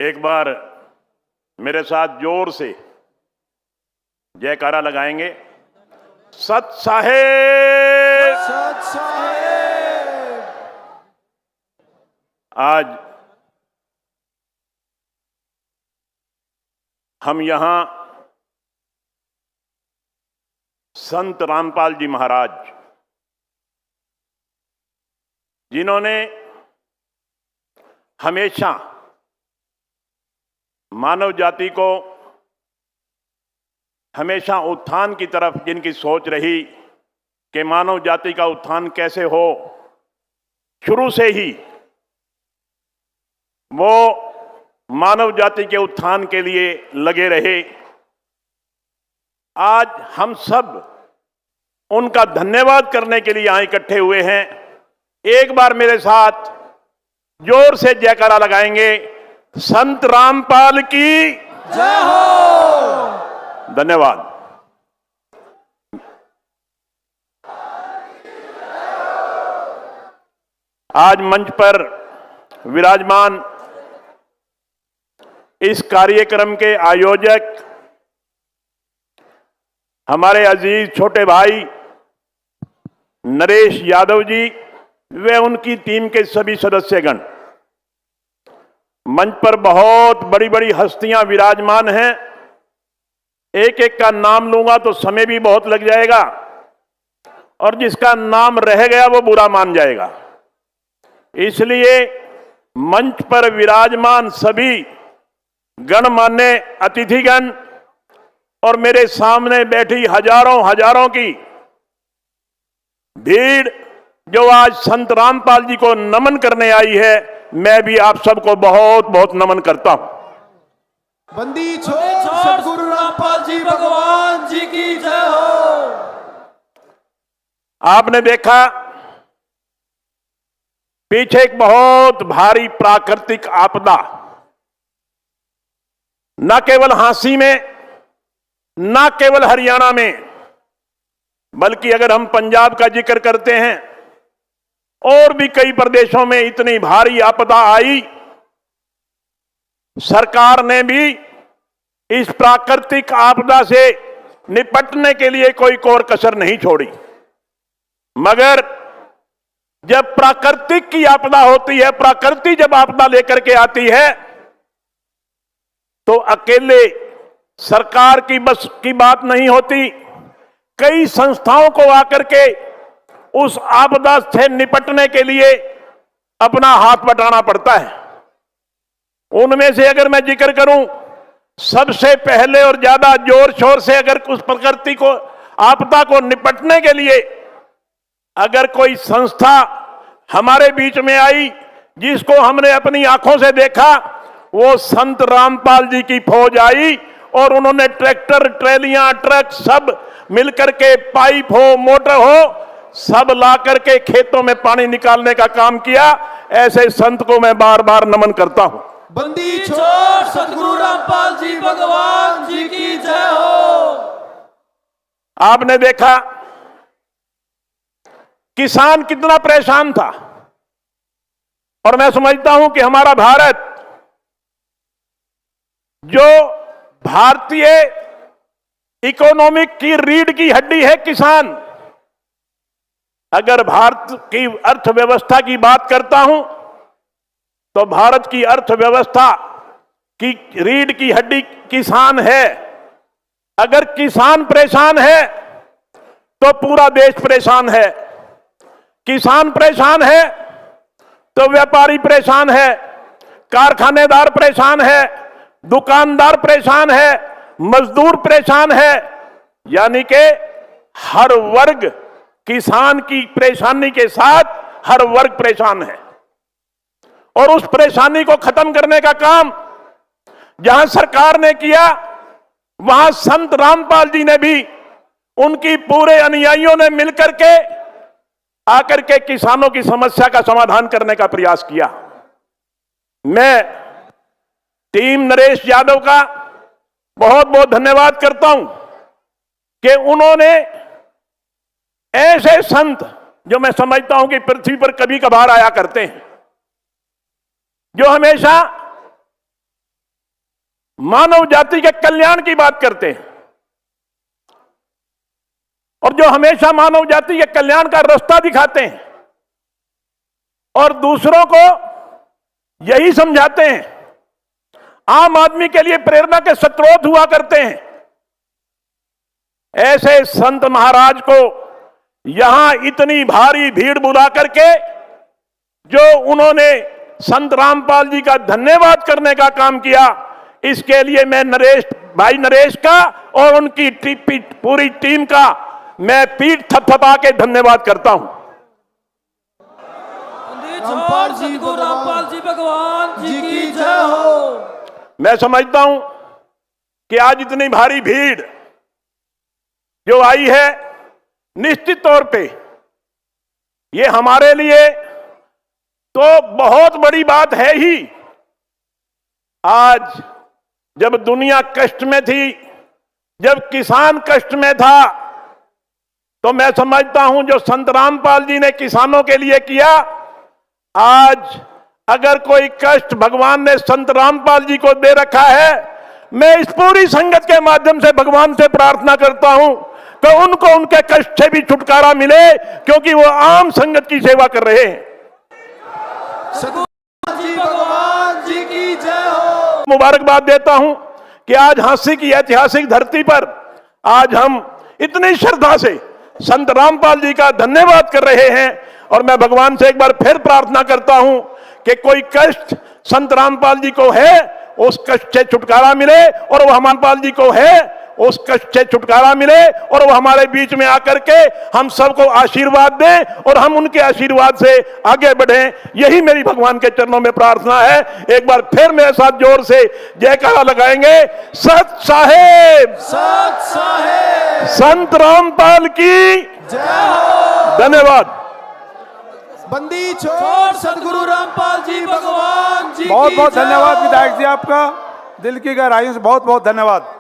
एक बार मेरे साथ जोर से जयकारा लगाएंगे। सत साहेब, सत साहेब। आज हम यहां संत रामपाल जी महाराज, जिन्होंने हमेशा मानव जाति को हमेशा उत्थान की तरफ जिनकी सोच रही कि मानव जाति का उत्थान कैसे हो, शुरू से ही वो मानव जाति के उत्थान के लिए लगे रहे। आज हम सब उनका धन्यवाद करने के लिए यहां इकट्ठे हुए हैं। एक बार मेरे साथ जोर से जयकारा लगाएंगे। संत रामपाल की जय हो। धन्यवाद। आज मंच पर विराजमान इस कार्यक्रम के आयोजक हमारे अजीज छोटे भाई नरेश यादव जी वे उनकी टीम के सभी सदस्यगण, मंच पर बहुत बड़ी बड़ी हस्तियां विराजमान हैं। एक एक का नाम लूंगा तो समय भी बहुत लग जाएगा और जिसका नाम रह गया वो बुरा मान जाएगा। इसलिए मंच पर विराजमान सभी गणमान्य अतिथिगण और मेरे सामने बैठी हजारों की भीड़ जो आज संत रामपाल जी को नमन करने आई है, मैं भी आप सबको बहुत बहुत नमन करता हूं। बंदी छोड़ सतगुरु रामपाल जी भगवान जी की जय हो। आपने देखा पीछे एक बहुत भारी प्राकृतिक आपदा, न केवल हांसी में, न केवल हरियाणा में, बल्कि अगर हम पंजाब का जिक्र करते हैं और भी कई प्रदेशों में इतनी भारी आपदा आई। सरकार ने भी इस प्राकृतिक आपदा से निपटने के लिए कोई कोर कसर नहीं छोड़ी। मगर जब प्राकृतिक की आपदा होती है, प्रकृति जब आपदा लेकर के आती है, तो अकेले सरकार की बस की बात नहीं होती। कई संस्थाओं को आकर के उस आपदा से निपटने के लिए अपना हाथ बटाना पड़ता है। उनमें से अगर मैं जिक्र करूं, सबसे पहले और ज्यादा जोर शोर से अगर उस प्रकृति को आपदा को निपटने के लिए अगर कोई संस्था हमारे बीच में आई, जिसको हमने अपनी आंखों से देखा, वो संत रामपाल जी की फौज आई और उन्होंने ट्रैक्टर, ट्रेलियां, ट्रक सब मिलकर के, पाइप हो, मोटर हो, सब ला करके खेतों में पानी निकालने का काम किया। ऐसे संत को मैं बार बार नमन करता हूं। बंदी छोड़ सतगुरु रामपाल जी भगवान जी की जय हो। आपने देखा किसान कितना परेशान था, और मैं समझता हूं कि हमारा भारत, जो भारतीय इकोनॉमिक की रीढ़ की हड्डी है किसान, अगर भारत की अर्थव्यवस्था की बात करता हूं तो भारत की अर्थव्यवस्था की रीढ़ की हड्डी किसान है। अगर किसान परेशान है तो पूरा देश परेशान है। किसान परेशान है तो व्यापारी परेशान है, कारखानेदार परेशान है, दुकानदार परेशान है, मजदूर परेशान है। यानी कि हर वर्ग किसान की परेशानी के साथ हर वर्ग परेशान है। और उस परेशानी को खत्म करने का काम जहां सरकार ने किया, वहां संत रामपाल जी ने भी, उनकी पूरे अनुयायियों ने मिलकर के आकर के किसानों की समस्या का समाधान करने का प्रयास किया। मैं टीम नरेश यादव का बहुत बहुत धन्यवाद करता हूं कि उन्होंने ऐसे संत, जो मैं समझता हूं कि पृथ्वी पर कभी कभार आया करते हैं, जो हमेशा मानव जाति के कल्याण की बात करते हैं और जो हमेशा मानव जाति के कल्याण का रास्ता दिखाते हैं और दूसरों को यही समझाते हैं, आम आदमी के लिए प्रेरणा के स्रोत हुआ करते हैं, ऐसे संत महाराज को यहां इतनी भारी भीड़ बुला करके जो उन्होंने संत रामपाल जी का धन्यवाद करने का काम किया, इसके लिए मैं भाई नरेश का और उनकी पूरी टीम का मैं पीठ थपथपा के धन्यवाद करता हूं। सतगुरु रामपाल जी भगवान जी की जय हो। मैं समझता हूं कि आज इतनी भारी भीड़ जो आई है, निश्चित तौर पे ये हमारे लिए तो बहुत बड़ी बात है ही। आज जब दुनिया कष्ट में थी, जब किसान कष्ट में था, तो मैं समझता हूं जो संत रामपाल जी ने किसानों के लिए किया, आज अगर कोई कष्ट भगवान ने संत रामपाल जी को दे रखा है, मैं इस पूरी संगत के माध्यम से भगवान से प्रार्थना करता हूं कि उनको उनके कष्ट से भी छुटकारा मिले, क्योंकि वो आम संगत की सेवा कर रहे हैं। सतगुरु जी भगवान जी की जय हो। मुबारकबाद देता हूं कि आज झांसी की ऐतिहासिक धरती पर आज हम इतनी श्रद्धा से संत रामपाल जी का धन्यवाद कर रहे हैं और मैं भगवान से एक बार फिर प्रार्थना करता हूं कि कोई कष्ट संत रामपाल जी को है, उस कष्ट से छुटकारा मिले, और वो रामपाल जी को है, उस कष्ट से छुटकारा मिले, और वो हमारे बीच में आकर के हम सबको आशीर्वाद दें और हम उनके आशीर्वाद से आगे बढ़ें। यही मेरी भगवान के चरणों में प्रार्थना है। एक बार फिर मेरे साथ जोर से जयकारा लगाएंगे। सत साहेब, सत साहेब, संत रामपाल की जय हो। धन्यवाद। बंदी छोड़ सतगुरु रामपाल जी भगवान जी बहुत की बहुत जय धन्यवाद हो। विधायक जी, आपका दिल की गहराइयों से बहुत बहुत धन्यवाद।